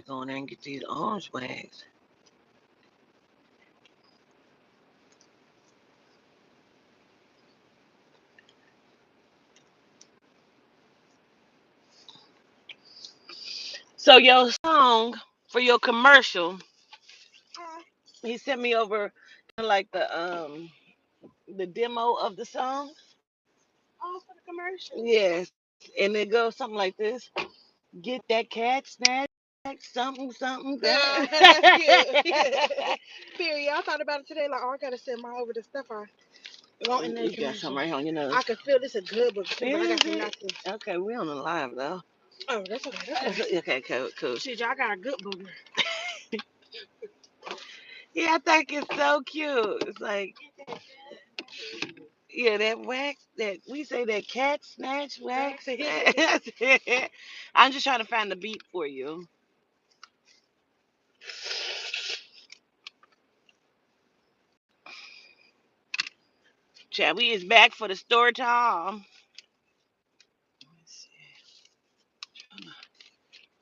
go in there and get these orange wags. So your song for your commercial, he sent me over like the demo of the song. Oh, for the commercial. Yes, and it goes something like this: Get that cat snatch, something something. That's cute. Period. I thought about it today. Like, oh, I gotta send my over the stuff I want in that You got commercial. something right on your nose. I can feel this a good book too, but I got some nothing. Okay, we on the live though. Oh, that's okay. That's okay. Okay, cool. Shit, y'all got a good booger. Yeah, I think it's so cute. It's like, yeah, that wax, that we say that cat snatch wax. I'm just trying to find the beat for you. Chad, we is back for the story time. Let's see.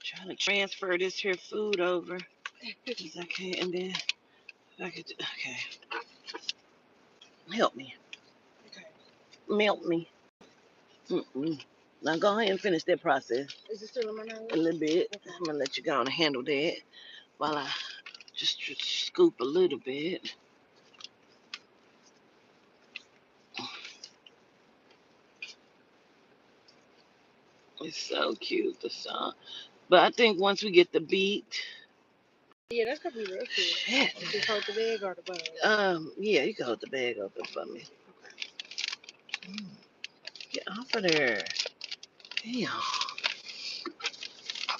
Trying to transfer this here food over. Cause I can't, and then I could, okay. Help me. Okay. Melt me. Mm-mm. Now go ahead and finish that process. Is it still in my nose? A little bit. Okay. I'm gonna let you go on and handle that while I just scoop a little bit. It's so cute, the song. But I think once we get the beat. Yeah, that's gonna be real cute. Shit. Just hold the bag or the bug. Yeah, you can hold the bag open for me. Get off of there. Damn.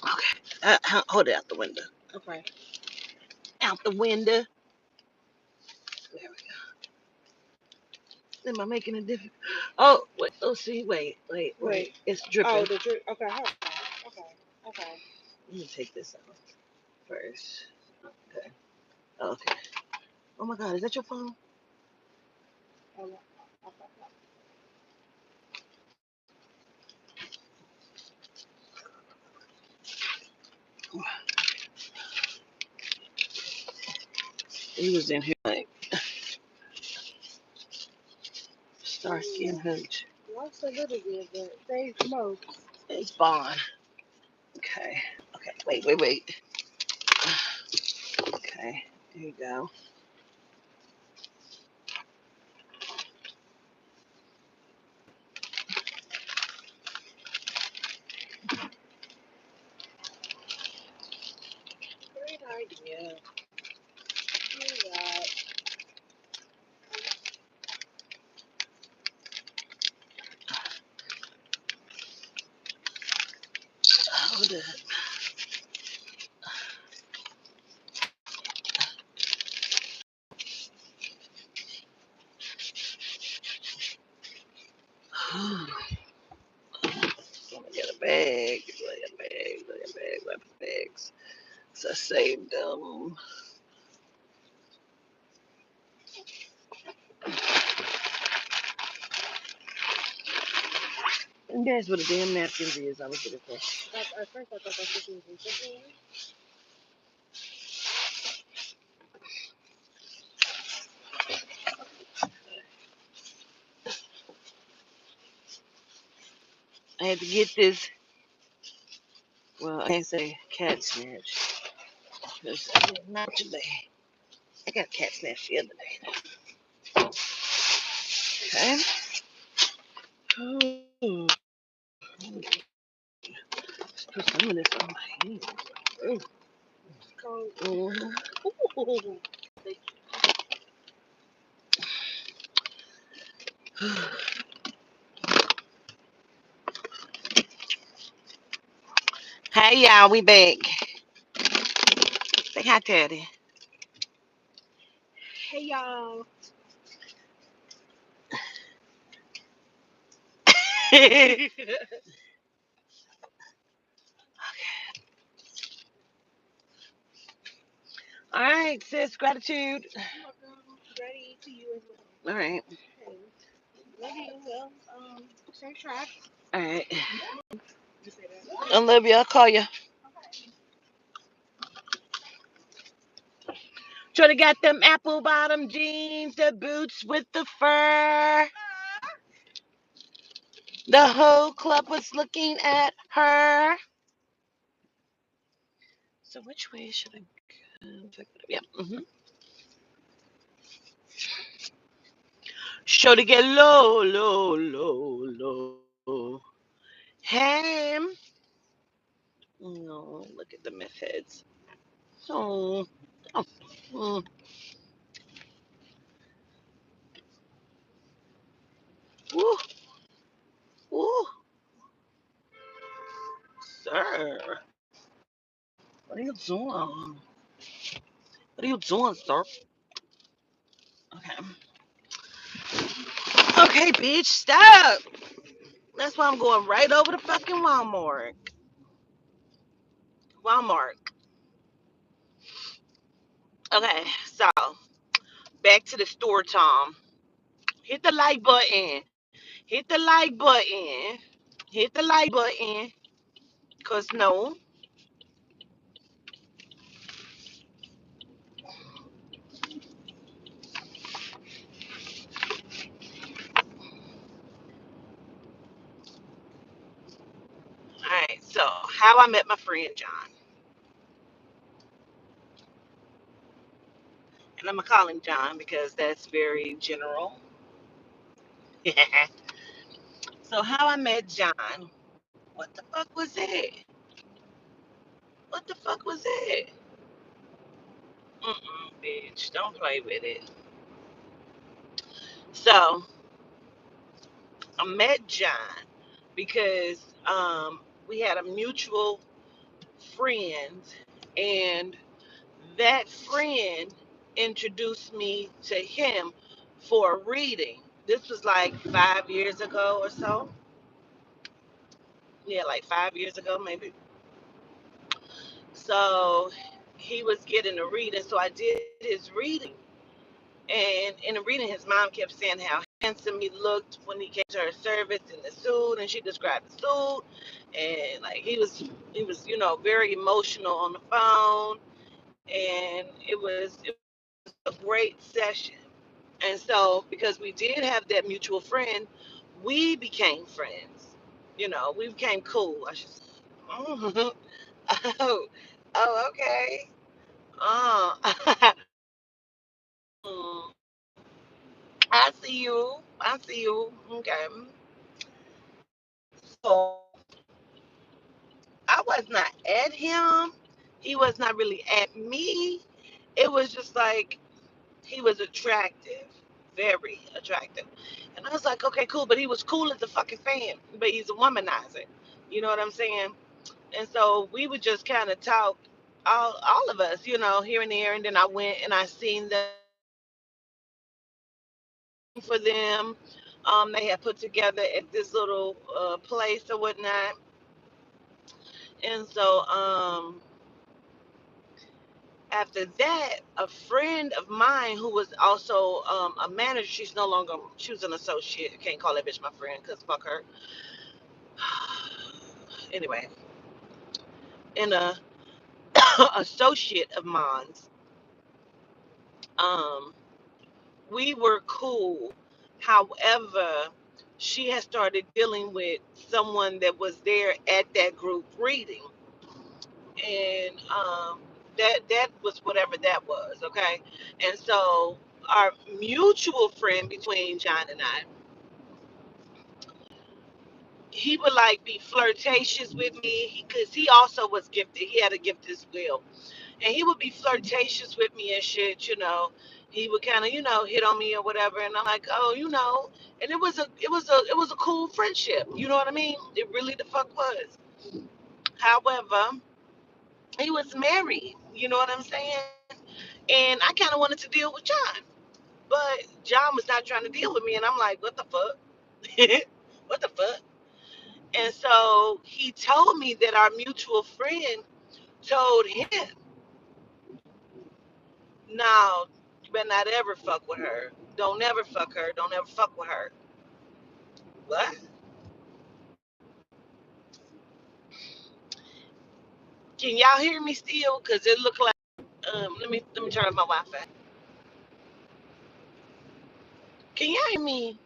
Okay. Hold it out the window. Okay. Out the window. There we go. Am I making a difference? Oh, wait. Oh, see, wait. It's dripping. Oh, the drip. Okay, hold on. Okay. Let me take this out first. Okay. Okay. Oh my God, is that your phone? Okay. He was in here like Starsky and Hutch. Lost a little bit, but they smoked. It's Bond. Okay. Okay. Wait. Okay. There you go. Great idea. You're right. Hold up. Let me get a bag. Weapon bags. So I saved them. And that's what the damn napkins is. I was looking for. At first, I thought that's what you was thinking. I had to get this. Well, I can't say cat snatch. Because I did not today. I got cat snatch the other day. Okay. Oh, let's put some of this on my hands. Cold. Mm-hmm. Hey y'all, we back. Say hi, Teddy. Hey y'all. All right, sis, gratitude. Ready to you as well. All right. Okay. Love you. Well, safe track. All right. You say that. I love you. I'll call you. Okay. Shoulda got them apple bottom jeans, the boots with the fur. The whole club was looking at her. So which way should I go? Yeah. Shoulda get low, low, low, low. Ham. No, look at the meth heads. Oh, oh, mm, woo, woo, sir. What are you doing? What are you doing, sir? Okay. Okay, bitch, stop. That's why I'm going right over to fucking Walmart. Walmart. Okay, so back to the store, Tom. Hit the like button. Hit the like button. Hit the like button. Cause no. Alright, so how I met my friend John. And I'm gonna call him John because that's very general. So how I met John. What the fuck was it? What the fuck was it? Bitch, don't play with it. So I met John because we had a mutual friend, and that friend introduced me to him for reading. This was like 5 years ago or so. Yeah, like 5 years ago, maybe. So he was getting a reading, so I did his reading. And in the reading, his mom kept saying how handsome he looked when he came to her service in the suit, and she described the suit, and like he was very emotional on the phone, and it was a great session. And so because we did have that mutual friend, we became friends. We became cool. I should say. Oh, oh, okay. Uh, I see you. I see you. Okay. So I was not at him. He was not really at me. It was just like he was attractive, very attractive. And I was like, okay, cool. But he was cool as a fucking fan. But he's a womanizer. You know what I'm saying? And so we would just kind of talk, all of us, here and there. And then I went and I seen them for them. They had put together at this little place or whatnot. And so after that, a friend of mine who was also a manager, she was an associate. I can't call that bitch my friend because fuck her. Anyway, and a associate of mine's, um, we were cool. However, she had started dealing with someone that was there at that group reading, and that was whatever that was, okay. And so our mutual friend between John and I, he would like be flirtatious with me because he also was gifted. He had a gift as well, and he would be flirtatious with me and shit. He would kind of hit on me or whatever, and I'm like, oh, and it was a cool friendship. You know what I mean? It really the fuck was. However, he was married. You know what I'm saying? And I kind of wanted to deal with John, but John was not trying to deal with me, and I'm like, what the fuck? What the fuck? And so he told me that our mutual friend told him, no, you better not ever fuck with her. Don't ever fuck her. Don't ever fuck with her. What? Can y'all hear me still? Because it looked like Let me turn on my Wi-Fi. Can y'all hear me?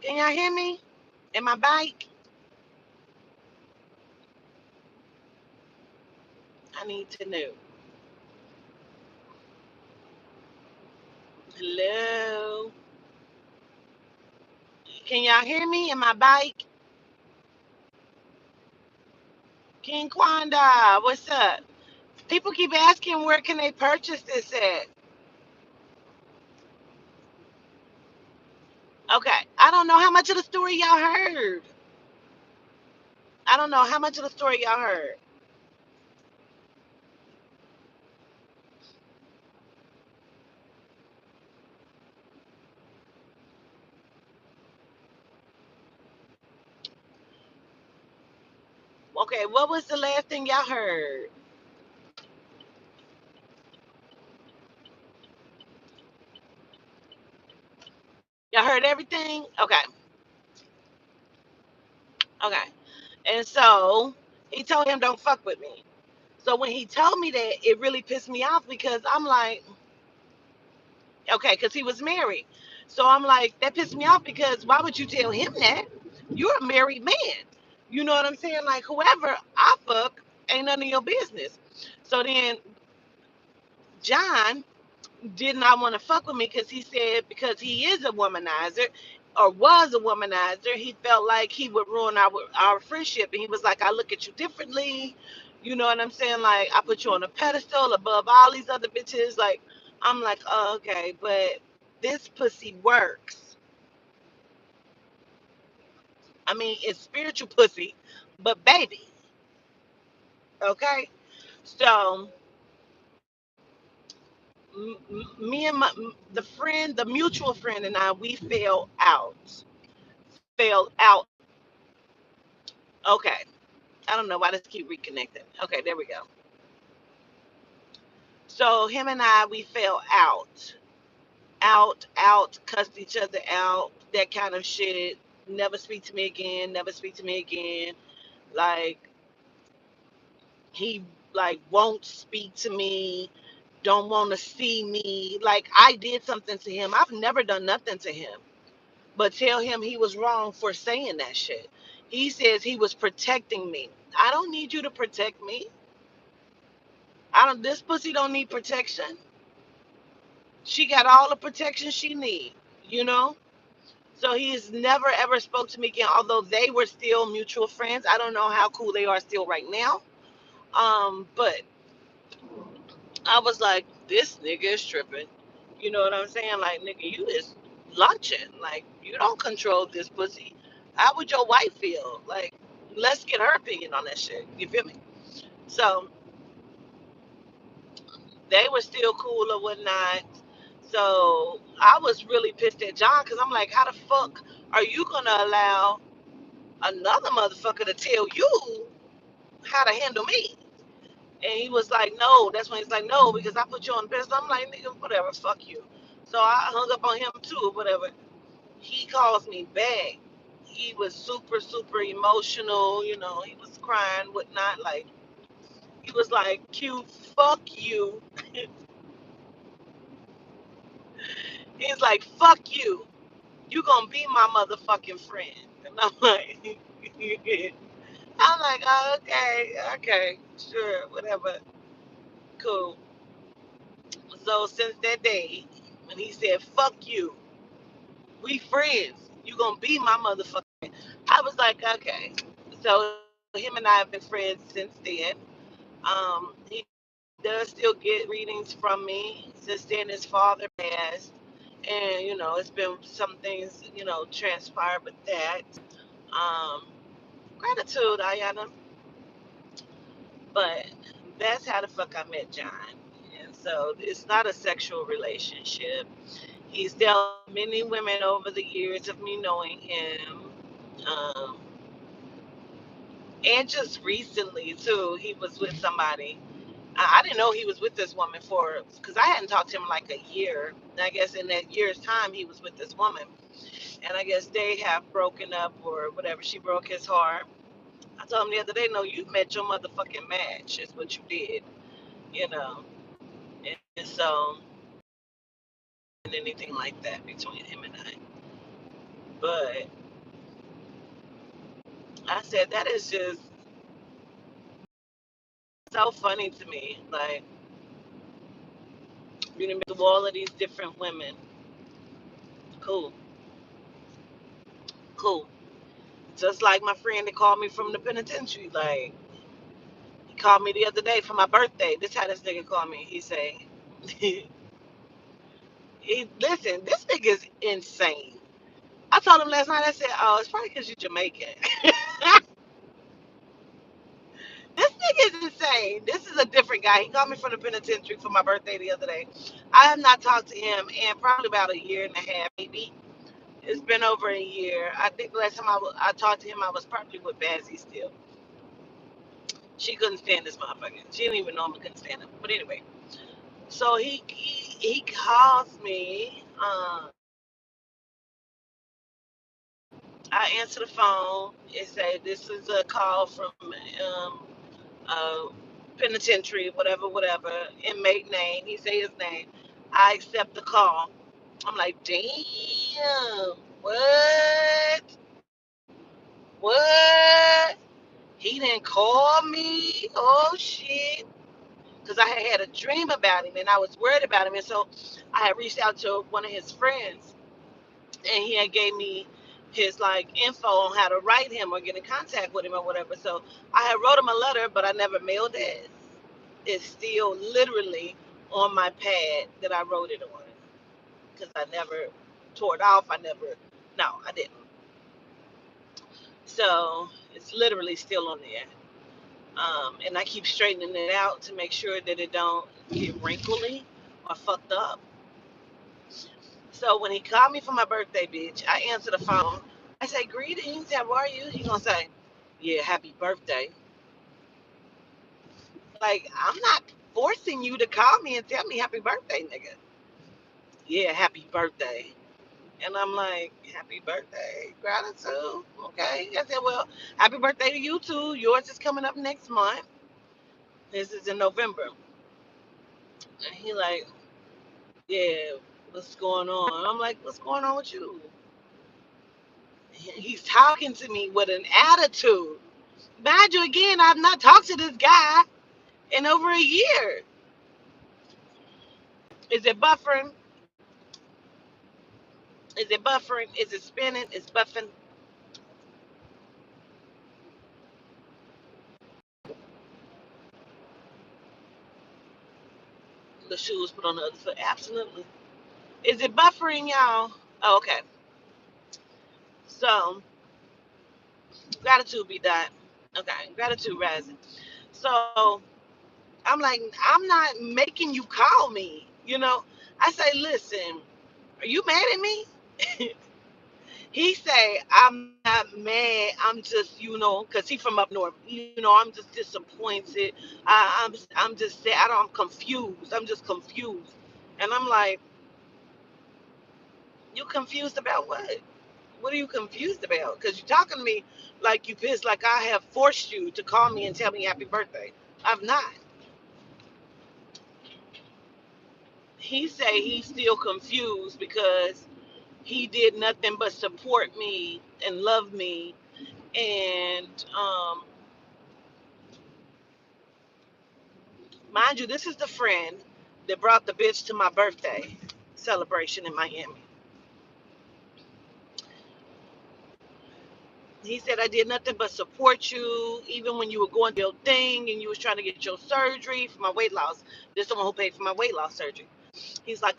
Can y'all hear me? In my bike? I need to know. Hello. Can y'all hear me in my bike? King Kwanda, what's up? People keep asking where can they purchase this at. Okay, I don't know how much of the story y'all heard. I don't know how much of the story y'all heard. Okay, what was the last thing y'all heard? Y'all heard everything? Okay, okay. And so he told him don't fuck with me. So when he told me that, it really pissed me off because I'm like, okay, because he was married. So I'm like, that pissed me off because why would you tell him that? You're a married man. You know what I'm saying? Like, whoever I fuck ain't none of your business. So then John did not want to fuck with me because he said because he is a womanizer or was a womanizer, he felt like he would ruin our friendship. And he was like, I look at you differently. You know what I'm saying? Like, I put you on a pedestal above all these other bitches. Like, I'm like, oh, okay, but this pussy works. I mean, it's spiritual pussy, but baby, okay? So, me and the mutual friend and I, we fell out. Fell out. Okay. I don't know why this keep reconnecting. Okay, there we go. So him and I, we fell out. Out, cussed each other out, that kind of shit. Never speak to me again, never speak to me again. Like, he like won't speak to me, don't want to see me. Like, I did something to him. I've never done nothing to him. But tell him he was wrong for saying that shit. He says he was protecting me. I don't need you to protect me. I don't This pussy don't need protection. She got all the protection she need, you know? So he's never ever spoke to me again, although they were still mutual friends. I don't know how cool they are still right now. But I was like, this nigga is tripping. You know what I'm saying? Like, nigga, you is lunching. Like, you don't control this pussy. How would your wife feel? Like, let's get her opinion on that shit. You feel me? So they were still cool or whatnot. So I was really pissed at John because I'm like, how the fuck are you gonna allow another motherfucker to tell you how to handle me? And he was like, no. That's when he's like, no, because I put you on the pedestal. I'm like, nigga, whatever, fuck you. So I hung up on him too, whatever. He calls me back. He was super, super emotional. You know, he was crying, whatnot. Like, he was like, Q, fuck you. He's like, fuck you. You gonna be my motherfucking friend. And I'm like, I'm like, oh, okay, okay, sure, whatever, cool. So since that day, when he said, fuck you, we friends, you gonna be my motherfucker. I was like, okay. So him and I have been friends since then. He does still get readings from me. Since then, his father passed. And, you know, it's been some things, you know, transpired with that. Um, Gratitude, Ayana. But that's how the fuck I met John. And so it's not a sexual relationship. He's dealt with many women over the years of me knowing him. Um, and just recently, too, he was with somebody. I didn't know he was with this woman because I hadn't talked to him like a year. And I guess in that year's time, he was with this woman. And I guess they have broken up or whatever. She broke his heart. I told him the other day, no, you met your motherfucking match. Is what you did, you know. And so, and anything like that between him and I. But I said, that is just so funny to me. Like, you know, through all of these different women. Cool, cool. Just like my friend that called me from the penitentiary. Like, he called me the other day for my birthday. This how this nigga called me. He say, listen, this nigga is insane. I told him last night, I said, oh, it's probably because you're Jamaican. This nigga is insane. This is a different guy. He called me from the penitentiary for my birthday the other day. I have not talked to him in probably about a year and a half, maybe. It's been over a year. I think the last time I talked to him, I was probably with Bazzy still. She couldn't stand this motherfucker. She didn't even know him. Couldn't stand him. But anyway, so he calls me. I answer the phone. It say this is a call from uh, penitentiary, whatever, whatever. Inmate name. He say his name. I accept the call. I'm like, damn. What? What? He didn't call me. Oh shit. Because I had a dream about him and I was worried about him. And so I had reached out to one of his friends and he had gave me his like info on how to write him or get in contact with him or whatever. So I had wrote him a letter, but I never mailed it. It's still literally on my pad that I wrote it on because I never tore it off. No, I didn't. So it's literally still on there. And I keep straightening it out to make sure that it don't get wrinkly or fucked up. So when he called me for my birthday, bitch, I answer the phone. I say, greetings, how are you? He gonna say, yeah, happy birthday. Like, I'm not forcing you to call me and tell me happy birthday, nigga. Yeah, happy birthday. And I'm like, happy birthday, gratitude. Okay. I said, well, happy birthday to you too. Yours is coming up next month. This is in November. And he like, yeah, what's going on? I'm like, what's going on with you? He's talking to me with an attitude. Mind you, again, I've not talked to this guy in over a year. Is it buffering? Is it buffering? Is it spinning? It's buffing. The shoes put on the other foot. Absolutely. Is it buffering, y'all? Oh, okay. So, gratitude be that. Okay, gratitude rising. So, I'm like, I'm not making you call me. You know, I say, listen, are you mad at me? He say, I'm not mad. I'm just, cause he from up north. I'm just disappointed. I'm just sad. I'm confused. I'm just confused. And I'm like, you confused about what? What are you confused about? Cause you're talking to me like you pissed, like I have forced you to call me and tell me happy birthday. I've not. He say he's still confused because he did nothing but support me and love me and mind you, this is the friend that brought the bitch to my birthday celebration in Miami. He said I did nothing but support you, even when you were going through your thing and you was trying to get your surgery for my weight loss. This is the one who paid for my weight loss surgery. He's like,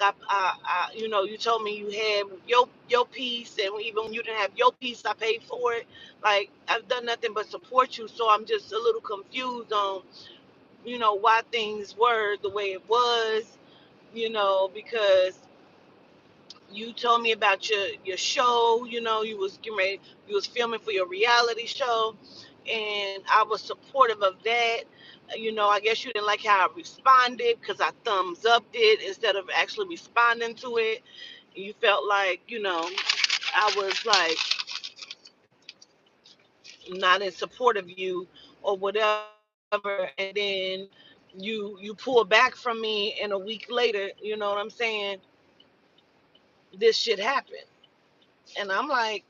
you told me you had your piece, and even when you didn't have your piece, I paid for it. Like I've done nothing but support you, so I'm just a little confused on, why things were the way it was, because you told me about your show. You was getting ready, you was filming for your reality show, and I was supportive of that. I guess you didn't like how I responded because I thumbs upped it instead of actually responding to it. You felt like, I was like not in support of you or whatever, and then you pull back from me, and a week later, you know what I'm saying, this shit happened. And I'm like,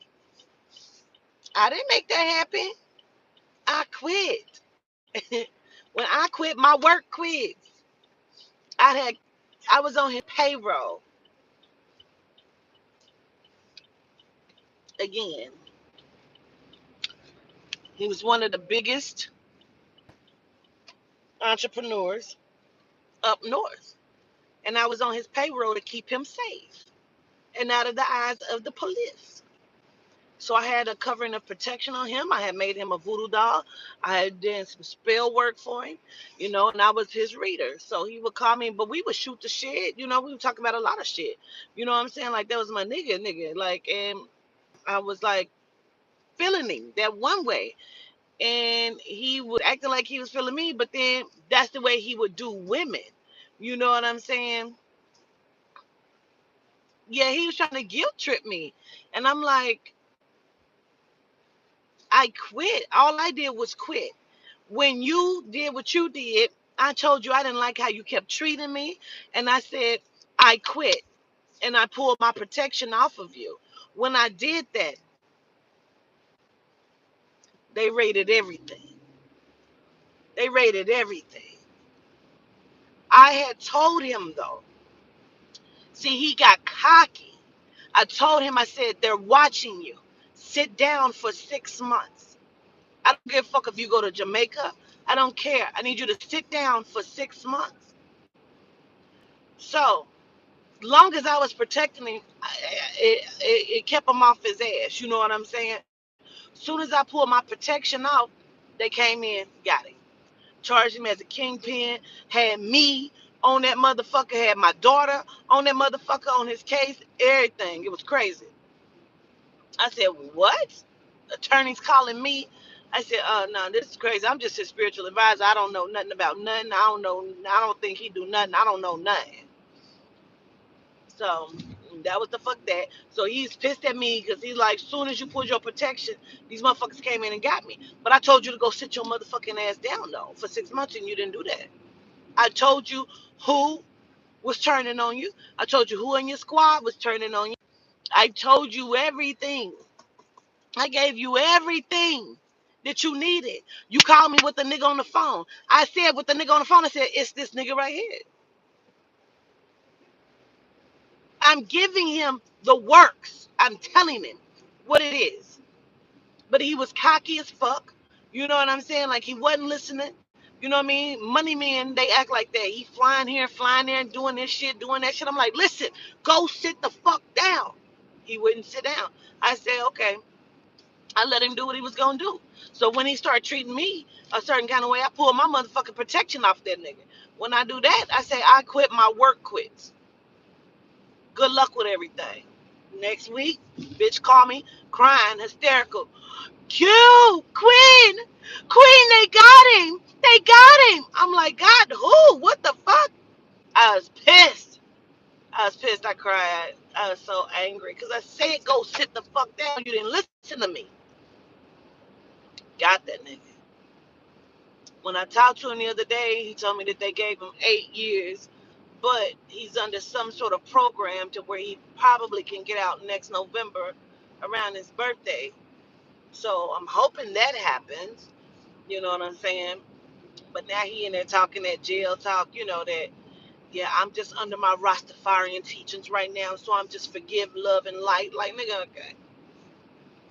I didn't make that happen. I quit. When I quit, my work quit. I had I was on his payroll again. He was one of the biggest entrepreneurs up north. And I was on his payroll to keep him safe and out of the eyes of the police. So I had a covering of protection on him. I had made him a voodoo doll. I had done some spell work for him, and I was his reader. So he would call me, but we would shoot the shit. We would talk about a lot of shit. You know what I'm saying? Like, that was my nigga. Like, and I was like feeling him that one way. And he was acting like he was feeling me, but then that's the way he would do women. You know what I'm saying? Yeah, he was trying to guilt trip me. And I'm like, I quit. All I did was quit. When you did what you did, I told you I didn't like how you kept treating me. And I said, I quit. And I pulled my protection off of you. When I did that, they raided everything. They raided everything. I had told him, though. See, he got cocky. I told him, I said, they're watching you. Sit down for 6 months. I don't give a fuck if you go to Jamaica. I don't care. I need you to sit down for 6 months. So, long as I was protecting him, it kept him off his ass. You know what I'm saying? Soon as I pulled my protection out, they came in, got him. Charged him as a kingpin, had me on that motherfucker, had my daughter on that motherfucker on his case, everything. It was crazy. I said, what? Attorneys calling me. I said, no, this is crazy. I'm just his spiritual advisor. I don't know nothing about nothing. I don't think he do nothing. I don't know nothing. So that was the fuck that. So he's pissed at me because he's like, soon as you pulled your protection, these motherfuckers came in and got me. But I told you to go sit your motherfucking ass down though for 6 months, and you didn't do that. I told you who was turning on you. I told you who in your squad was turning on you. I told you everything. I gave you everything that you needed. You called me with the nigga on the phone. I said with the nigga on the phone, I said, it's this nigga right here. I'm giving him the works. I'm telling him what it is. But he was cocky as fuck. You know what I'm saying? Like, he wasn't listening. You know what I mean? Money men, they act like that. He flying here, flying there, and doing this shit, doing that shit. I'm like, listen, go sit the fuck down. He wouldn't sit down. I said, okay. I let him do what he was gonna do. So when he started treating me a certain kind of way, I pulled my motherfucking protection off that nigga. When I do that, I say I quit, my work quits. Good luck with everything. Next week, bitch call me crying, hysterical. Q, Queen, they got him. They got him. I'm like, God, who? What the fuck? I was pissed. I was pissed. I cried. I was so angry because I said, go sit the fuck down. You didn't listen to me. Got that nigga. When I talked to him the other day, he told me that they gave him 8 years, but he's under some sort of program to where he probably can get out next November around his birthday. So I'm hoping that happens. You know what I'm saying? But now he in there talking that jail talk, that, yeah, I'm just under my Rastafarian teachings right now, so I'm just forgive, love, and light. Like, nigga, okay.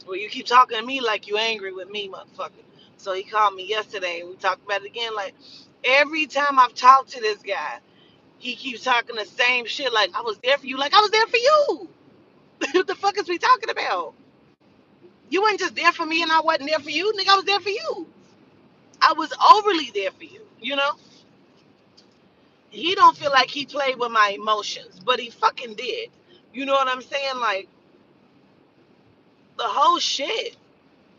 Well, you keep talking to me like you angry with me, motherfucker. So he called me yesterday and we talked about it again. Like, every time I've talked to this guy, he keeps talking the same shit. Like, I was there for you. Like, I was there for you. What the fuck is we talking about? You weren't just there for me and I wasn't there for you. Nigga, I was there for you. I was overly there for you, He don't feel like he played with my emotions, but he fucking did. You know what I'm saying? Like, the whole shit.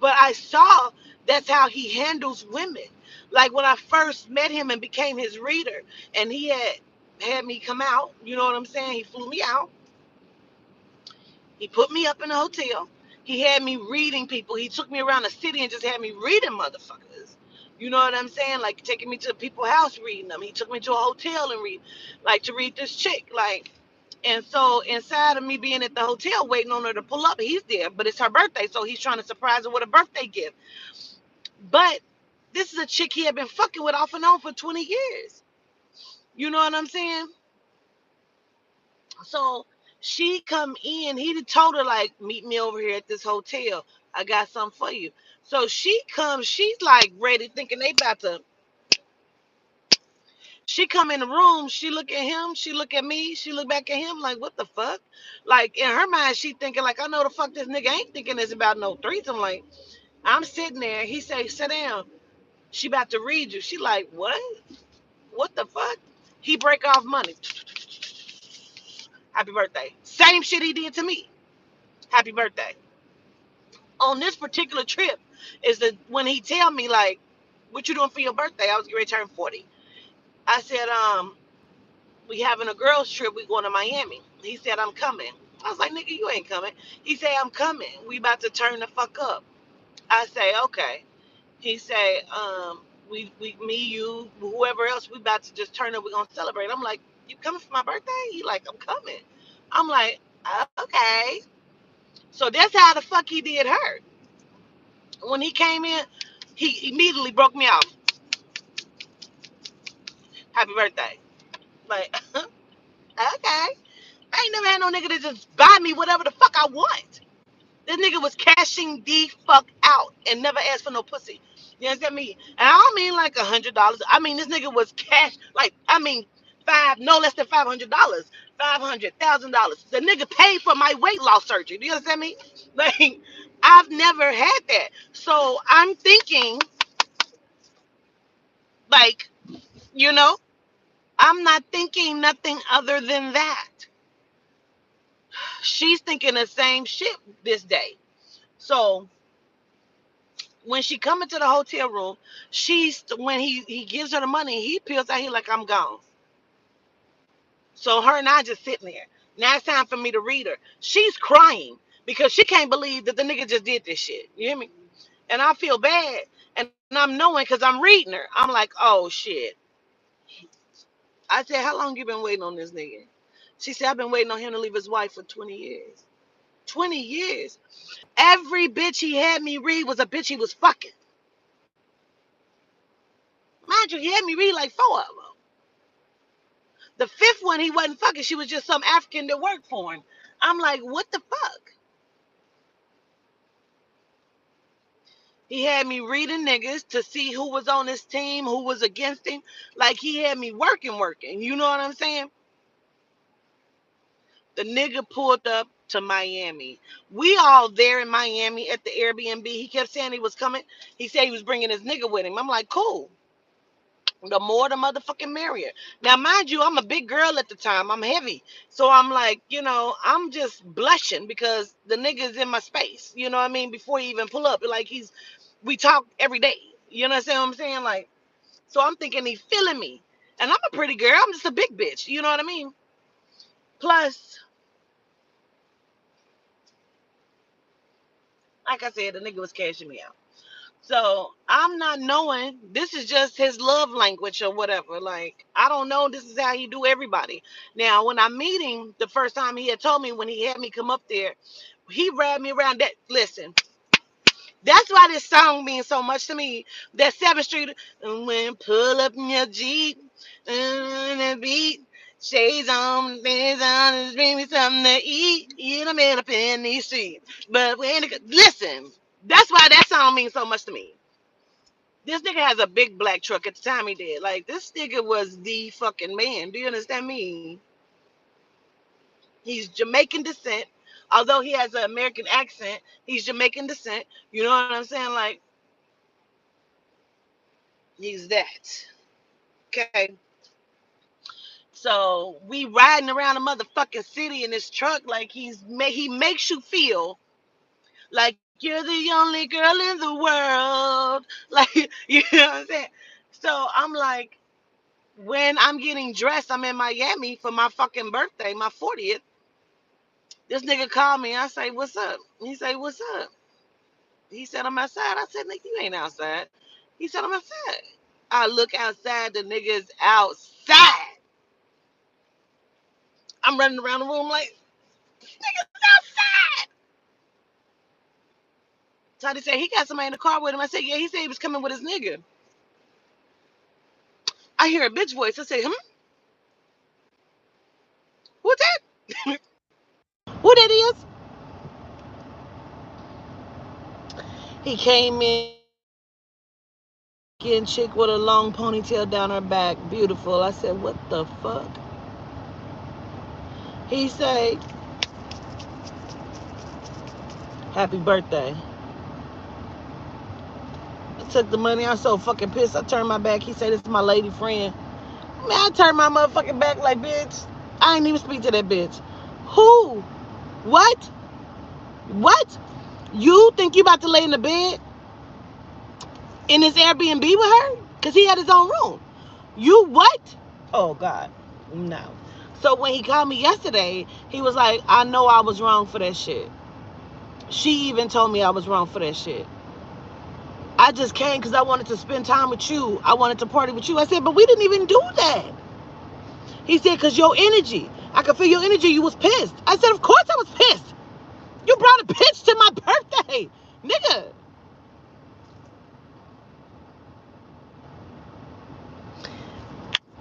But I saw that's how he handles women. Like when I first met him and became his reader, and he had me come out, you know what I'm saying? He flew me out. He put me up in a hotel. He had me reading people. He took me around the city and just had me reading motherfuckers. You know what I'm saying? Like taking me to people's house reading them. He took me to a hotel and like to read this chick. Like, and so inside of me being at the hotel waiting on her to pull up, he's there, but it's her birthday, so he's trying to surprise her with a birthday gift. But this is a chick he had been fucking with off and on for 20 years. You know what I'm saying? So she come in, he told her like, meet me over here at this hotel. I got something for you. So she comes, she's like ready, thinking they about to. She come in the room, she look at him, she look at me, she look back at him like, what the fuck? Like in her mind, she thinking like, I know the fuck this nigga ain't thinking it's about no threesome. Like I'm sitting there, he say, sit down. She about to read you. She like, what? What the fuck? He break off money. Happy birthday. Same shit he did to me. Happy birthday. On this particular trip is the when he tell me like, what you doing for your birthday? I was getting ready to turn 40. I said, we having a girls trip. We going to Miami. He said, I'm coming. I was like, nigga, you ain't coming. He said, I'm coming. We about to turn the fuck up. I say, okay. He say, me, you, whoever else, we about to just turn up. We gonna celebrate. I'm like, you coming for my birthday? He like, I'm coming. I'm like, okay. So that's how the fuck he did her. When he came in, he immediately broke me off. Happy birthday. Like, okay. I ain't never had no nigga to just buy me whatever the fuck I want. This nigga was cashing the fuck out and never asked for no pussy. You understand me? And I don't mean like $100. I mean this nigga was cash like I mean no less than $500, $500,000. The nigga paid for my weight loss surgery. Do you understand me? Like I've never had that. So I'm thinking like, you know, I'm not thinking nothing other than that. She's thinking the same shit this day. So when she come into the hotel room, she's when he gives her the money, he peels out. He like, I'm gone. So her and I just sitting there. Now it's time for me to read her. She's crying because she can't believe that the nigga just did this shit. You hear me? And I feel bad, and I'm knowing because I'm reading her. I'm like, oh shit. I said, how long you been waiting on this nigga? She said, I've been waiting on him to leave his wife for 20 years. 20 years. Every bitch he had me read was a bitch he was fucking. Mind you, he had me read like 4 of them. The fifth one, he wasn't fucking. She was just some African that worked for him. I'm like, what the fuck? He had me reading niggas to see who was on his team, who was against him. Like, he had me working. You know what I'm saying? The nigga pulled up to Miami. We all there in Miami at the Airbnb. He kept saying he was coming. He said he was bringing his nigga with him. I'm like, cool. The more the motherfucking merrier. Now, mind you, I'm a big girl at the time. I'm heavy. So I'm like, I'm just blushing because the nigga's in my space. You know what I mean? Before he even pull up. Like we talk every day. You know what I'm saying? Like, so I'm thinking he's feeling me. And I'm a pretty girl. I'm just a big bitch. You know what I mean? Plus, like I said, the nigga was cashing me out. So I'm not knowing. This is just his love language or whatever. Like, I don't know. This is how he do everybody. Now, when I meet him, the first time he had told me when he had me come up there, he wrapped me around that. Listen, that's why this song means so much to me. That 7th Street, and when pull up in your Jeep, and the beat, shades on, and bring me something to eat. You know, man, up in these streets. But listen, that's why that song means so much to me. This nigga has a big black truck at the time he did. Like, this nigga was the fucking man. Do you understand me? He's Jamaican descent. Although he has an American accent, he's Jamaican descent. You know what I'm saying? Like, he's that. Okay. So we riding around the motherfucking city in this truck like he makes you feel like You're the only girl in the world. Like, you know what I'm saying? So I'm like, when I'm getting dressed, I'm in Miami for my fucking birthday, my 40th. This nigga called me. I say, what's up? He say, what's up? He said, I'm outside. I said, nigga, you ain't outside. He said, I'm outside. I look outside. The nigga's outside. I'm running around the room like, nigga's outside. So they said, he got somebody in the car with him. I said, yeah, he said he was coming with his nigga. I hear a bitch voice. I say, who that? Who that is? He came in, skin chick with a long ponytail down her back. Beautiful. I said, what the fuck? He say, happy birthday. I took the money. I was so fucking pissed. I turned my back. He said, this is my lady friend. Man, I turned my motherfucking back like, bitch. I ain't even speak to that bitch. Who? What? What? You think you about to lay in the bed in his Airbnb with her? Because he had his own room. You what? Oh, God. No. So when he called me yesterday, he was like, I know I was wrong for that shit. She even told me I was wrong for that shit. I just came because I wanted to spend time with you. I wanted to party with you. I said, but we didn't even do that. He said, because your energy. I could feel your energy. You was pissed. I said, of course I was pissed. You brought a bitch to my birthday. Nigga.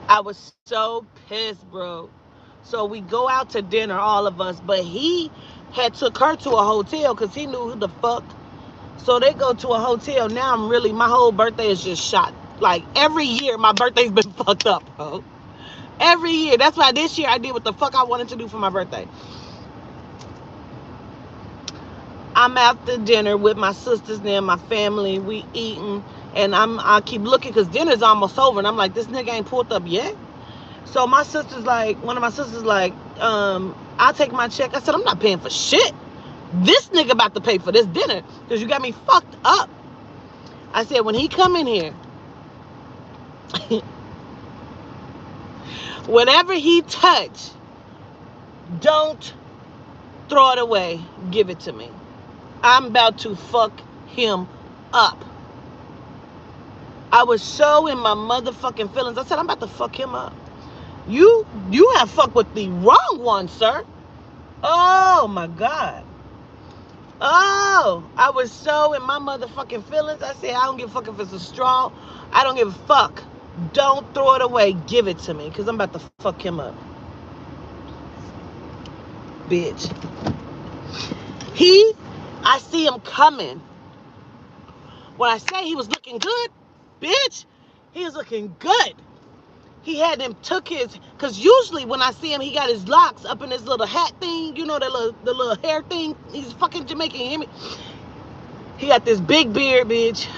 I was so pissed, bro. So we go out to dinner, all of us. But he had took her to a hotel because he knew who the fuck. So they go to a hotel. Now I'm really, my whole birthday is just shot. Like every year, my birthday's been fucked up, bro. Every year. That's why this year I did what the fuck I wanted to do for my birthday. I'm at the dinner with my sisters and my family. We eating, and I keep looking because dinner's almost over, and I'm like, this nigga ain't pulled up yet. So my sister's like, one of my sisters like, I'll take my check. I said, I'm not paying for shit. This nigga about to pay for this dinner because you got me fucked up. I said, when he come in here, whatever he touch, don't throw it away. Give it to me. I'm about to fuck him up. I was so in my motherfucking feelings. I said, I'm about to fuck him up. You have fucked with the wrong one, sir. Oh my God. Oh, I was so in my motherfucking feelings. I said, I don't give a fuck if it's a straw. I don't give a fuck. Don't throw it away. Give it to me. Because I'm about to fuck him up. Bitch. I see him coming. When I say he was looking good, bitch, he was looking good. He had him took his, because usually when I see him, he got his locks up in his little hat thing, you know, the little hair thing. He's fucking Jamaican, you hear me? He got this big beard, bitch.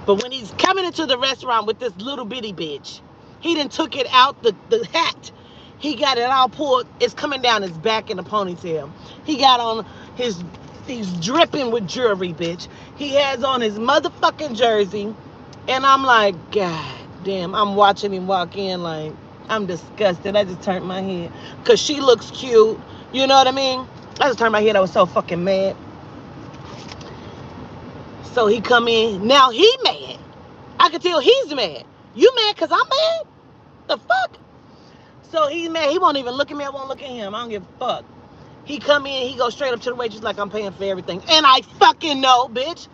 But when he's coming into the restaurant with this little bitty bitch, he done took it out the hat. He got it all pulled. It's coming down his back in a ponytail. He got on he's dripping with jewelry, bitch. He has on his motherfucking jersey. And I'm like, God damn, I'm watching him walk in like, I'm disgusted. I just turned my head. Because she looks cute. You know what I mean? I just turned my head. I was so fucking mad. So he come in. Now he mad. I can tell he's mad. You mad because I'm mad? The fuck? So he's mad. He won't even look at me. I won't look at him. I don't give a fuck. He come in. He goes straight up to the waitress like I'm paying for everything. And I fucking know, bitch.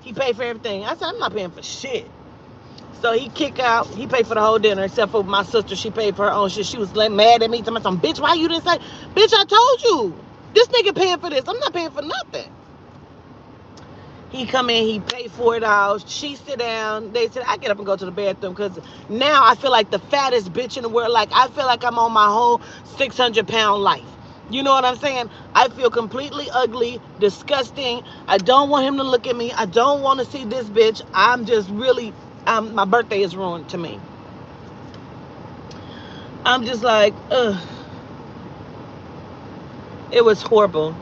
He paid for everything. I said, I'm not paying for shit. So he kick out. He paid for the whole dinner except for my sister. She paid for her own shit. She was mad at me. Telling me some, bitch, why you didn't say? Bitch, I told you. This nigga paying for this. I'm not paying for nothing. He come in, he pay $40. She sit down. They said, I get up and go to the bathroom because now I feel like the fattest bitch in the world. Like, I feel like I'm on my whole 600-pound life. You know what I'm saying? I feel completely ugly, disgusting. I don't want him to look at me. I don't want to see this bitch. I'm just really, my birthday is ruined to me. I'm just like, ugh. It was horrible.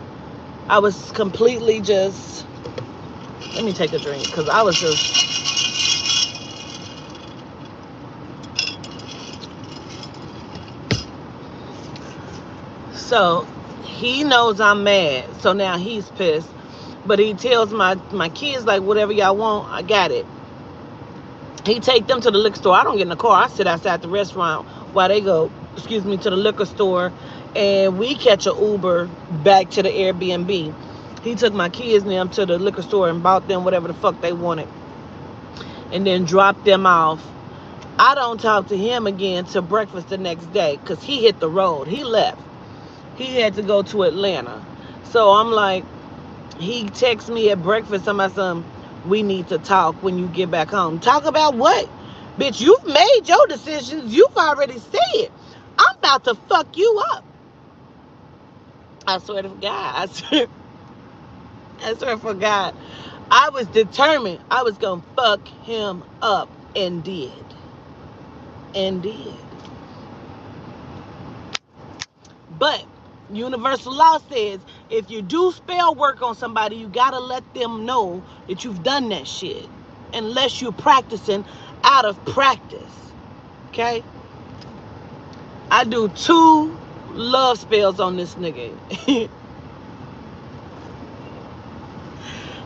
I was completely just. Let me take a drink because I was just. So he knows I'm mad. So now he's pissed. But he tells my kids like whatever y'all want, I got it. He take them to the liquor store. I don't get in the car. I sit outside the restaurant while they go, excuse me, to the liquor store, and we catch a Uber back to the Airbnb. He took my kids and them to the liquor store and bought them whatever the fuck they wanted, and then dropped them off. I don't talk to him again till breakfast the next day because he hit the road. He left. He had to go to Atlanta. So I'm like, he texts me at breakfast. I'm like, we need to talk when you get back home. Talk about what? Bitch, you've made your decisions. You've already said. I'm about to fuck you up. I swear to God. I swear for God. I was determined I was going to fuck him up and did. And did. But universal law says if you do spell work on somebody, you gotta let them know that you've done that shit. Unless you're practicing out of practice. Okay? I do 2 love spells on this nigga.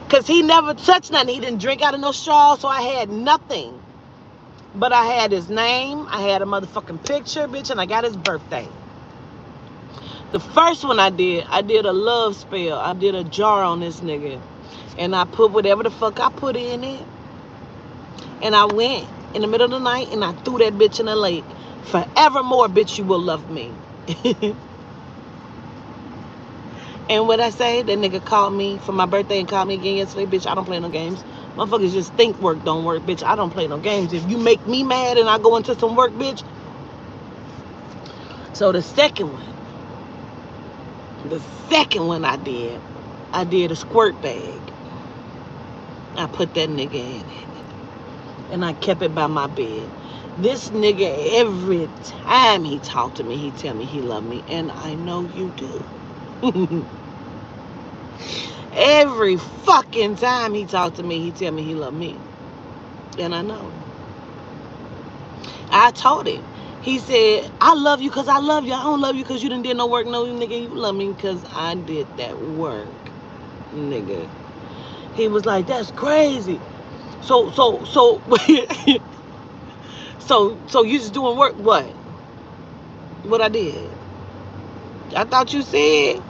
Cause he never touched nothing. He didn't drink out of no straw, so I had nothing. But I had his name, I had a motherfucking picture, bitch, and I got his birthday. The first one I did a love spell. I did a jar on this nigga. And I put whatever the fuck I put in it. And I went in the middle of the night and I threw that bitch in the lake. Forevermore, bitch, you will love me. And what I say, that nigga called me for my birthday and called me again yesterday. Bitch, I don't play no games. Motherfuckers just think work don't work. Bitch, I don't play no games. If you make me mad and I go into some work, bitch. So the second one I did a squirt bag. I put that nigga in it. And I kept it by my bed. This nigga, every time he talked to me, he tell me he love me. And I know you do. Every fucking time he talked to me, he tell me he love me. And I know. I told him. He said, I love you because I love you. I don't love you because you didn't did no work. No, nigga, you love me because I did that work, nigga. He was like, that's crazy. So, so you just doing work? What? What I did? I thought you said,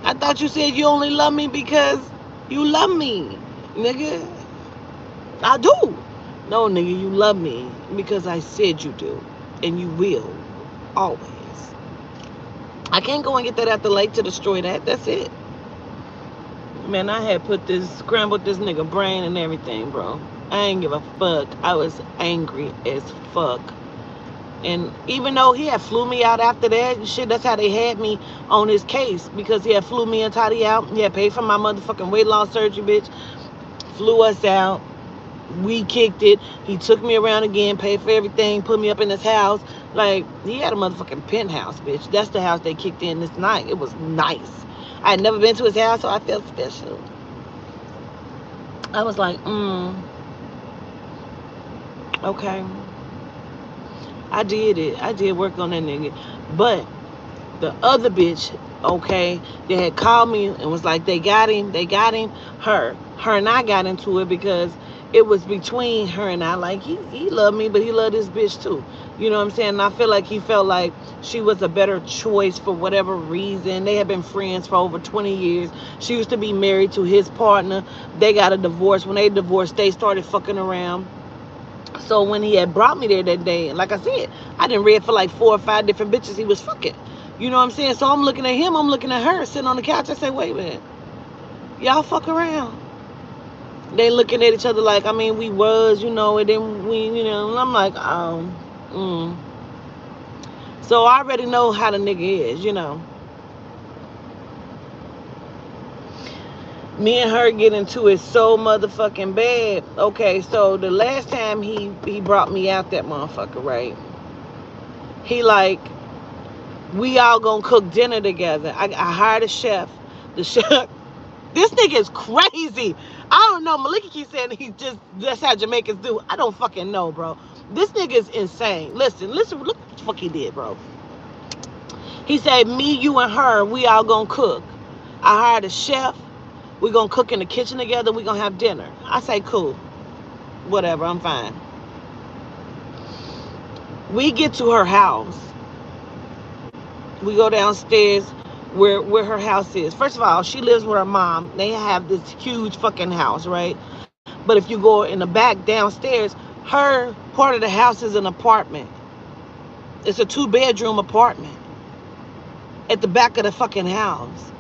I thought you said you only love me because you love me, nigga. I do. No, nigga, you love me because I said you do, and you will, always. I can't go and get that out the lake to destroy that. That's it. Man, I had scrambled this nigga brain and everything, bro. I ain't give a fuck. I was angry as fuck. And even though he had flew me out after that shit, that's how they had me on his case. Because he had flew me and Toddy out. He had paid for my motherfucking weight loss surgery, bitch. Flew us out. We kicked it. He took me around again, paid for everything, put me up in his house. Like, he had a motherfucking penthouse, bitch. That's the house they kicked in this night. It was nice. I had never been to his house, so I felt special. I was like, okay. I did it. I did work on that nigga. But the other bitch, okay, they had called me and was like, they got him. Her and I got into it because it was between her and I. Like, he loved me, but he loved this bitch too. You know what I'm saying? And I feel like he felt like she was a better choice for whatever reason. They had been friends for over 20 years. She used to be married to his partner. They got a divorce. When they divorced, they started fucking around. So when he had brought me there that day, and like I said, I didn't read for like 4 or 5 different bitches he was fucking. You know what I'm saying? So I'm looking at him, I'm looking at her, sitting on the couch. I say, wait a minute, y'all fuck around. They looking at each other like, I mean, we was, you know, and then we, you know, and I'm like, So I already know how the nigga is, you know. Me and her get into it so motherfucking bad. Okay, so the last time he brought me out that motherfucker, right? He like, we all gonna cook dinner together. I hired a chef. The chef This nigga is crazy. I don't know. Malika keeps saying he just that's how Jamaicans do. I don't fucking know, bro. This nigga is insane. Listen, look what the fuck he did, bro. He said, me, you, and her, we all gonna cook. I hired a chef. We gonna cook in the kitchen together. We gonna have dinner. I say, cool. Whatever, I'm fine. We get to her house. We go downstairs where her house is. First of all, she lives with her mom. They have this huge fucking house, right? But if you go in the back downstairs, her part of the house is an apartment. It's a 2-bedroom apartment at the back of the fucking house.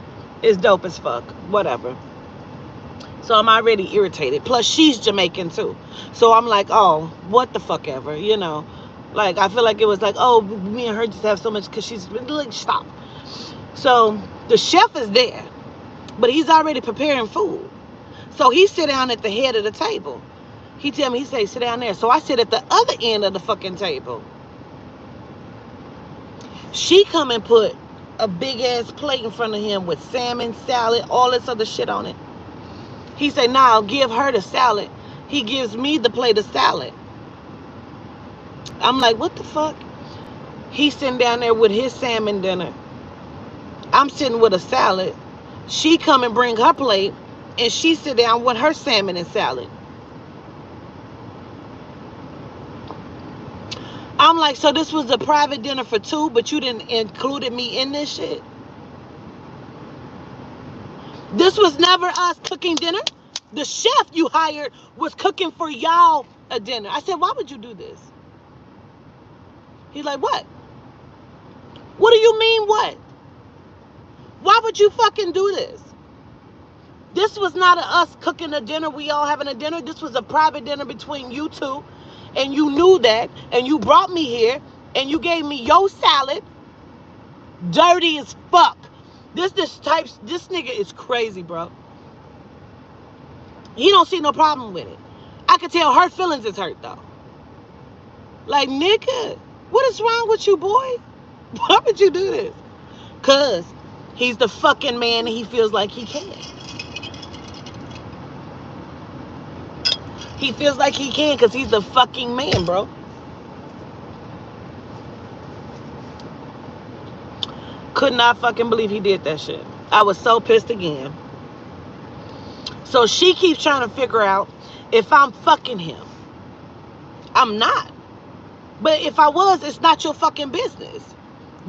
It's dope as fuck. Whatever. So I'm already irritated. Plus, she's Jamaican too. So I'm like, oh, what the fuck ever, you know? Like, I feel like it was like, oh, me and her just have so much because she's like, stop. So the chef is there, but he's already preparing food. So he sit down at the head of the table. He tell me, he say, sit down there. So I sit at the other end of the fucking table. She come and put a big ass plate in front of him with salmon, salad, all this other shit on it. He say, nah, I'll give her the salad. He gives me the plate of salad. I'm like, what the fuck? He's sitting down there with his salmon dinner. I'm sitting with a salad. She come and bring her plate, and she sit down with her salmon and salad. I'm like, so this was a private dinner for two, but you didn't included me in this shit? This was never us cooking dinner. The chef you hired was cooking for y'all a dinner. I said, why would you do this? He's like, what? What do you mean, what? Why would you fucking do this? This was not us cooking a dinner, we all having a dinner. This was a private dinner between you two. And you knew that. And you brought me here. And you gave me your salad. Dirty as fuck. This nigga is crazy, bro. He don't see no problem with it. I could tell her feelings is hurt, though. Like, nigga, what is wrong with you, boy? Why would you do this? Because he's the fucking man and he feels like he can. He feels like he can because he's the fucking man, bro. Could not fucking believe he did that shit. I was so pissed again. So she keeps trying to figure out if I'm fucking him. I'm not. But if I was, it's not your fucking business.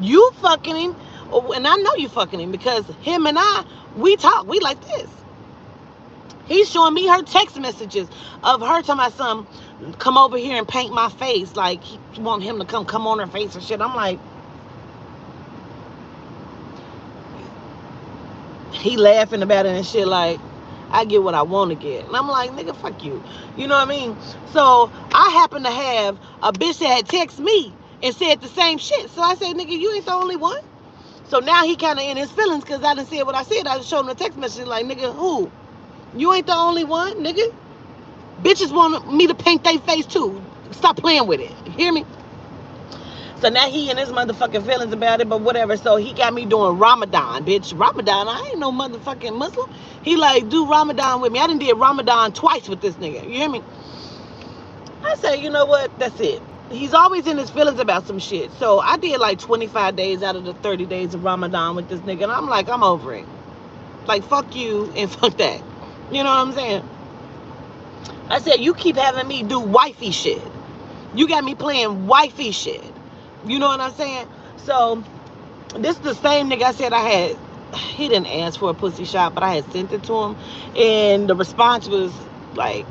You fucking him, and I know you fucking him because him and I, we talk. We like this. He's showing me her text messages of her telling my son, come over here and paint my face. Like, he want him to come on her face and shit. I'm like, he laughing about it and shit like, I get what I want to get. And I'm like, nigga, fuck you. You know what I mean? So I happen to have a bitch that had texted me and said the same shit. So I said, nigga, you ain't the only one. So now he kind of in his feelings because I didn't say what I said. I just showed him the text message like, nigga, who? You ain't the only one, nigga. Bitches want me to paint their face too. Stop playing with it. You hear me? So now he in his motherfucking feelings about it, but whatever. So he got me doing Ramadan, bitch. Ramadan, I ain't no motherfucking Muslim. He like, do Ramadan with me. I done did Ramadan twice with this nigga. You hear me? I say, you know what? That's it. He's always in his feelings about some shit. So I did like 25 days out of the 30 days of Ramadan with this nigga. And I'm like, I'm over it. Like, fuck you and fuck that. You know what I'm saying? I said, you keep having me do wifey shit. You got me playing wifey shit. You know what I'm saying? So, this is the same nigga I said I had. He didn't ask for a pussy shot, but I had sent it to him. And the response was like,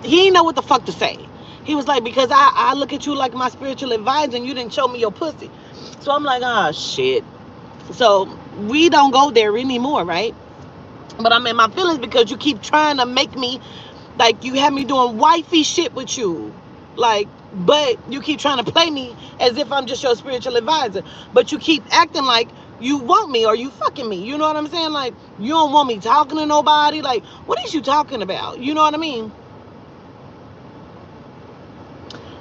he didn't know what the fuck to say. He was like, because I look at you like my spiritual advisor and you didn't show me your pussy. So I'm like, ah, shit. So we don't go there anymore, right? But I'm in my feelings because you keep trying to make me, like, you have me doing wifey shit with you. Like, but you keep trying to play me as if I'm just your spiritual advisor. But you keep acting like you want me or you fucking me. You know what I'm saying? Like, you don't want me talking to nobody. Like, what is you talking about? You know what I mean?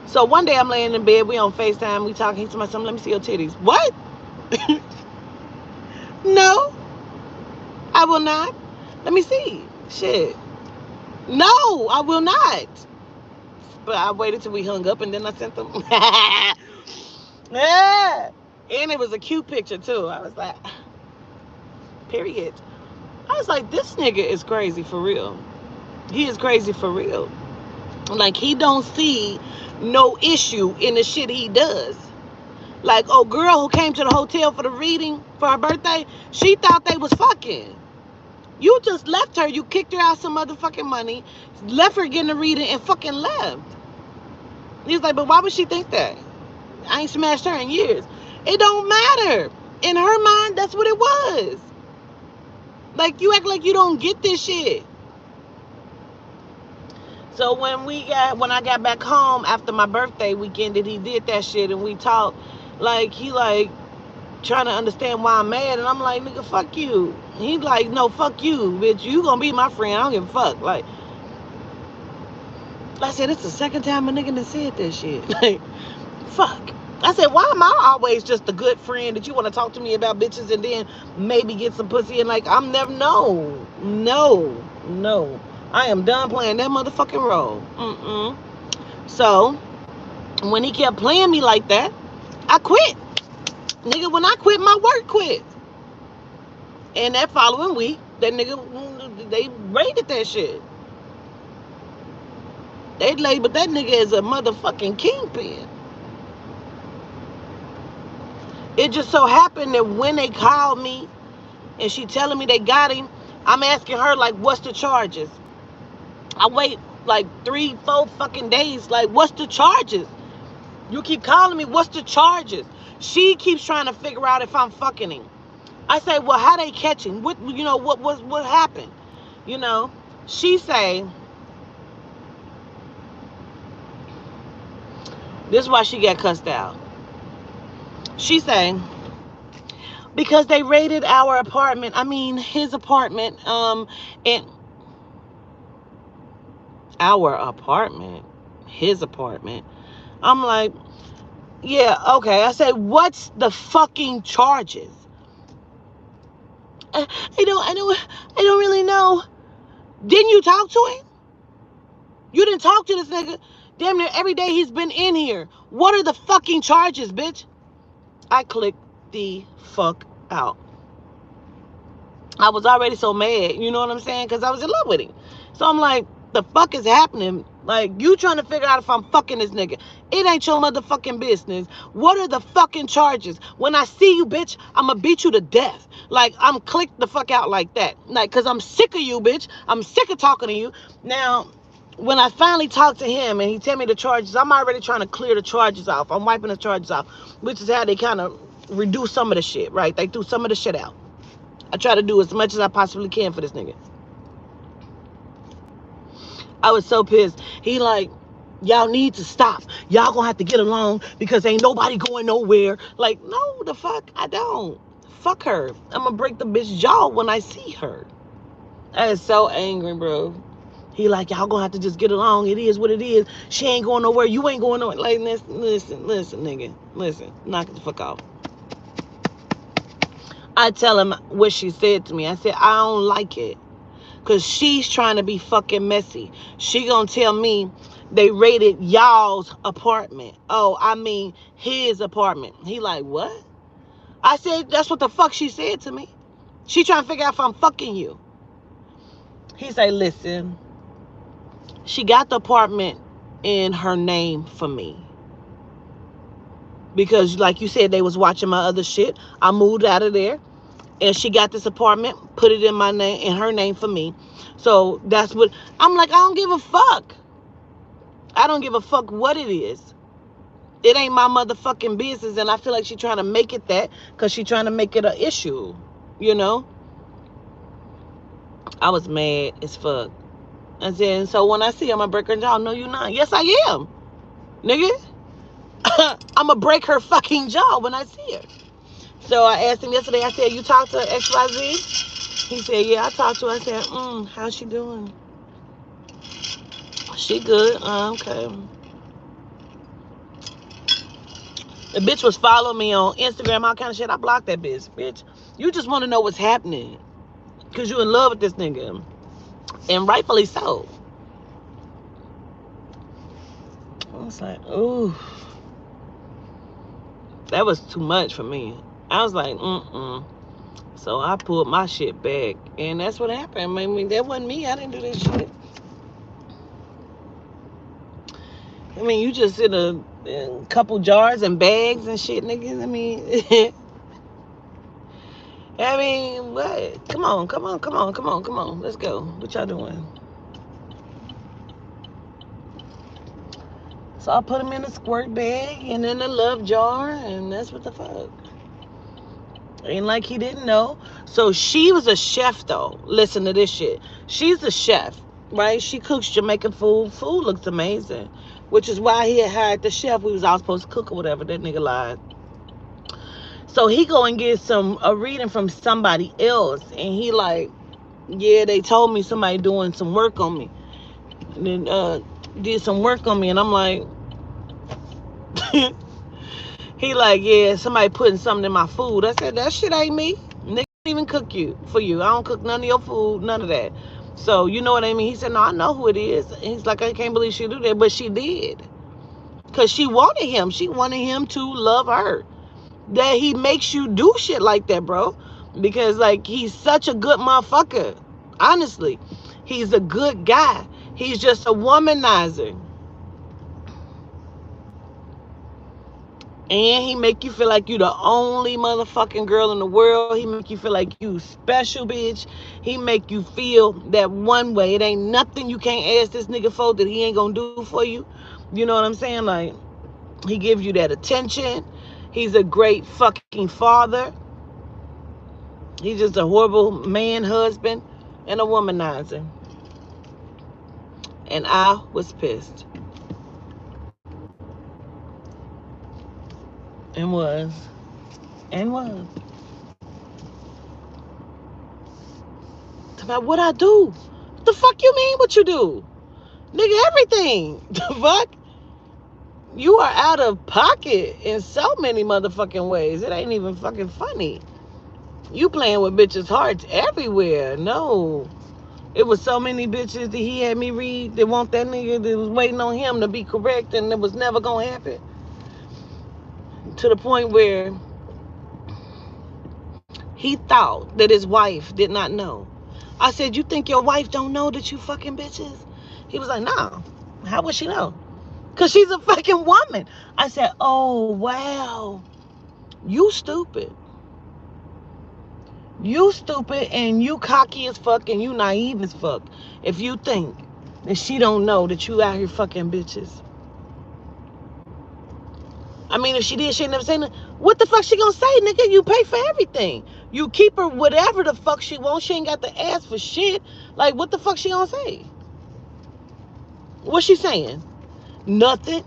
So one day I'm laying in bed, we on FaceTime, we talking to myself, let me see your titties. What? No, I will not. Let me see. Shit. No, I will not. But I waited till we hung up and then I sent them. Yeah. And it was a cute picture too. I was like, period. I was like, this nigga is crazy for real. He is crazy for real. Like he don't see no issue in the shit he does. Like, oh, girl who came to the hotel for the reading for her birthday, she thought they was fucking. You just left her. You kicked her out some motherfucking money, left her getting a reading, and fucking left. He's like, but why would she think that? I ain't smashed her in years. It don't matter. In her mind, that's what it was. Like, you act like you don't get this shit. So when I got back home after my birthday weekend, that he did that shit and we talked, like he like trying to understand why I'm mad, and I'm like, nigga, fuck you. He like, no, fuck you, bitch. You gonna be my friend. I don't give a fuck. Like, I said, it's the second time a nigga done said that shit. Like, fuck. I said, why am I always just a good friend that you want to talk to me about bitches and then maybe get some pussy and like I'm never no. I am done playing that motherfucking role. So when he kept playing me like that, I quit. Nigga, when I quit, my work quit. And that following week, that nigga, they raided that shit. They labeled that nigga as a motherfucking kingpin. It just so happened that when they called me and she telling me they got him, I'm asking her, like, what's the charges? I wait like 3-4 fucking days. Like, what's the charges? You keep calling me, what's the charges? She keeps trying to figure out if I'm fucking him. I say, well, how they catch him? What happened? You know, she say, this is why she got cussed out. She say, because they raided our apartment. I mean, his apartment. And our apartment, his apartment. I'm like, yeah, okay. I said, what's the fucking charges? I don't really know. Didn't you talk to him? You didn't talk to this nigga. Damn near every day he's been in here. What are the fucking charges, bitch? I clicked the fuck out. I was already so mad, you know what I'm saying? Because I was in love with him. So I'm like, the fuck is happening? Like, you trying to figure out if I'm fucking this nigga. It ain't your motherfucking business. What are the fucking charges? When I see you, bitch, I'ma beat you to death. Like, I'm clicked the fuck out like that. Like, because I'm sick of you, bitch. I'm sick of talking to you. Now, when I finally talked to him and he tell me the charges, I'm already trying to clear the charges off. I'm wiping the charges off, which is how they kind of reduce some of the shit, right? They threw some of the shit out. I try to do as much as I possibly can for this nigga. I was so pissed. He like, y'all need to stop. Y'all gonna have to get along because ain't nobody going nowhere. Like, no, the fuck, I don't. Fuck her. I'm gonna break the bitch jaw when I see her. I was so angry, bro. He like, y'all gonna have to just get along. It is what it is. She ain't going nowhere. You ain't going nowhere. Like, listen, nigga. Listen, knock it the fuck off. I tell him what she said to me. I said, I don't like it. Because she's trying to be fucking messy. She gonna tell me they raided y'all's apartment. Oh, I mean his apartment. He like, what? I said, that's what the fuck she said to me. She trying to figure out if I'm fucking you. He say, listen, she got the apartment in her name for me. Because like you said, they was watching my other shit. I moved out of there. And she got this apartment, put it in my name, in her name for me. So that's what I'm like. I don't give a fuck. I don't give a fuck what it is. It ain't my motherfucking business, and I feel like she's trying to make it that because she's trying to make it an issue. You know. I was mad as fuck. And then so when I see him, I break her jaw. No, you not. Yes, I am, nigga. I'ma break her fucking jaw when I see her. So I asked him yesterday. I said, "You talked to XYZ?" He said, "Yeah, I talked to her." I said, how's she doing?" She good. Okay. The bitch was following me on Instagram, all kind of shit. I blocked that bitch. You just want to know what's happening because you're in love with this nigga, and rightfully so. I was like, ooh, that was too much for me. I was like, mm-mm. So I pulled my shit back, and that's what happened. I mean, that wasn't me. I didn't do that shit. I mean, you just in a couple jars and bags and shit, niggas. I mean, I mean, what? Come on, come on, come on, come on, come on. Let's go. What y'all doing? So I put them in a squirt bag and in a love jar, and that's what the fuck. Ain't like he didn't know. So she was a chef, though. Listen to this shit. She's a chef, right? She cooks Jamaican food. Food looks amazing, which is why he had hired the chef. We was all supposed to cook or whatever. That nigga lied. So he go and get a reading from somebody else, and he like, yeah, they told me somebody doing some work on me, and then did some work on me, and I'm like, he like, yeah, somebody putting something in my food. I said, that shit ain't me. Nigga, I don't even cook you for you. I don't cook none of your food, none of that. So you know what I mean? He said, no, I know who it is. And he's like, I can't believe she do that, but she did, cause she wanted him. She wanted him to love her. That he makes you do shit like that, bro. Because like he's such a good motherfucker. Honestly, he's a good guy. He's just a womanizer. And he make you feel like you the only motherfucking girl in the world. He make you feel like you special, bitch. He make you feel that one way. It ain't nothing you can't ask this nigga for that he ain't gonna do for you. You know what I'm saying? Like, he gives you that attention. He's a great fucking father. He's just a horrible man, husband, and a womanizer. And I was pissed. And was. And was. About what I do. What the fuck you mean what you do? Nigga, everything. The fuck? You are out of pocket in so many motherfucking ways. It ain't even fucking funny. You playing with bitches' hearts everywhere. No. It was so many bitches that he had me read that want that nigga that was waiting on him to be correct, and it was never gonna happen. To the point where he thought that his wife did not know. I said, you think your wife don't know that you fucking bitches? He was like, nah. How would she know? Because she's a fucking woman. I said, oh, wow. You stupid. You stupid and you cocky as fuck and you naive as fuck if you think that she don't know that you out here fucking bitches. I mean, if she did, she ain't never say nothing. What the fuck she gonna say, nigga? You pay for everything. You keep her whatever the fuck she wants. She ain't got to ask for shit. Like, what the fuck she gonna say? What's she saying? Nothing.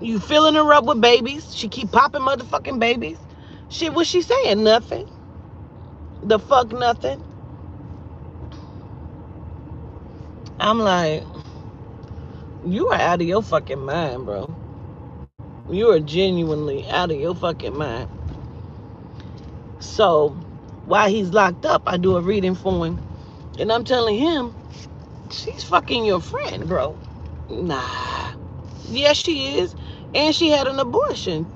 You filling her up with babies. She keep popping motherfucking babies. Shit, what's she saying? Nothing. The fuck nothing. I'm like, you are out of your fucking mind, bro. You are genuinely out of your fucking mind. So, while he's locked up, I do a reading for him. And I'm telling him, she's fucking your friend, bro. Nah. Yes, she is. And she had an abortion.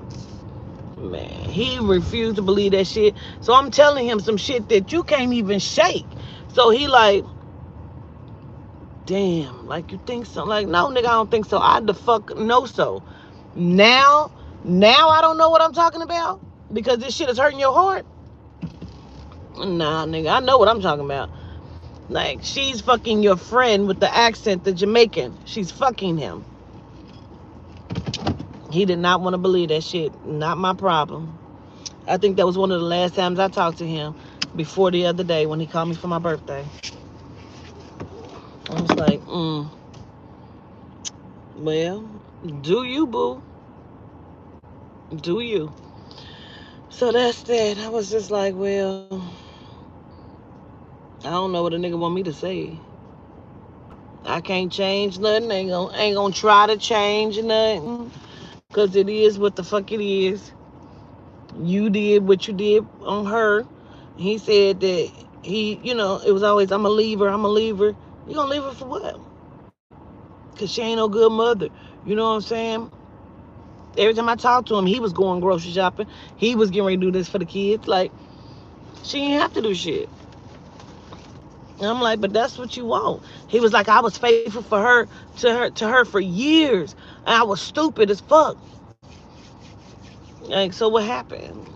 Man, he refused to believe that shit. So I'm telling him some shit that you can't even shake. So he like, damn, like you think so? Like, no, nigga, I don't think so. I the fuck know so. Now, now I don't know what I'm talking about because this shit is hurting your heart. Nah, nigga, I know what I'm talking about. Like, she's fucking your friend with the accent, the Jamaican. She's fucking him. He did not want to believe that shit. Not my problem. I think that was one of the last times I talked to him before the other day when he called me for my birthday. I was like, well, do you, boo? Do you? So that's that. I was just like, well, I don't know what a nigga want me to say. I can't change nothing. Ain't gonna try to change nothing. Cause it is what the fuck it is. You did what you did on her. He said that it was always, I'm going to leave her, I'm going to leave her. You going to leave her for what? Because she ain't no good mother. You know what I'm saying? Every time I talked to him, he was going grocery shopping. He was getting ready to do this for the kids. Like, she ain't have to do shit. And I'm like, but that's what you want. He was like, I was faithful for her for years. And I was stupid as fuck. Like, so what happened?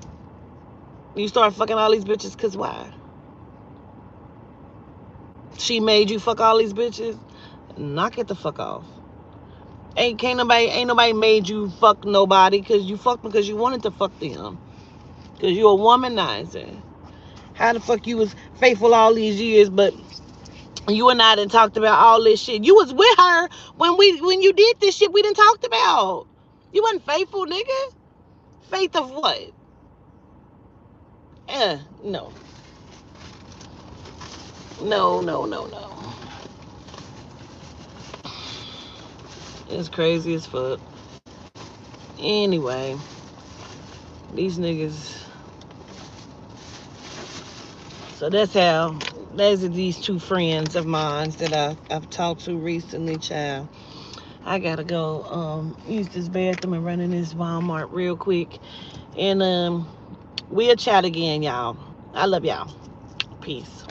You start fucking all these bitches because why? She made you fuck all these bitches? Knock it the fuck off. Ain't nobody made you fuck nobody, because you fucked because you wanted to fuck them. Because you a womanizer. How the fuck you was faithful all these years, but you and I done talked about all this shit. You was with her when you did this shit we done talked about. You wasn't faithful, nigga. Faith of what? No. No, no, no, no. It's crazy as fuck. Anyway, these niggas. So those are these two friends of mine that I've talked to recently, child. I gotta go use this bathroom and run in this Walmart real quick. And we'll chat again, y'all. I love y'all. Peace.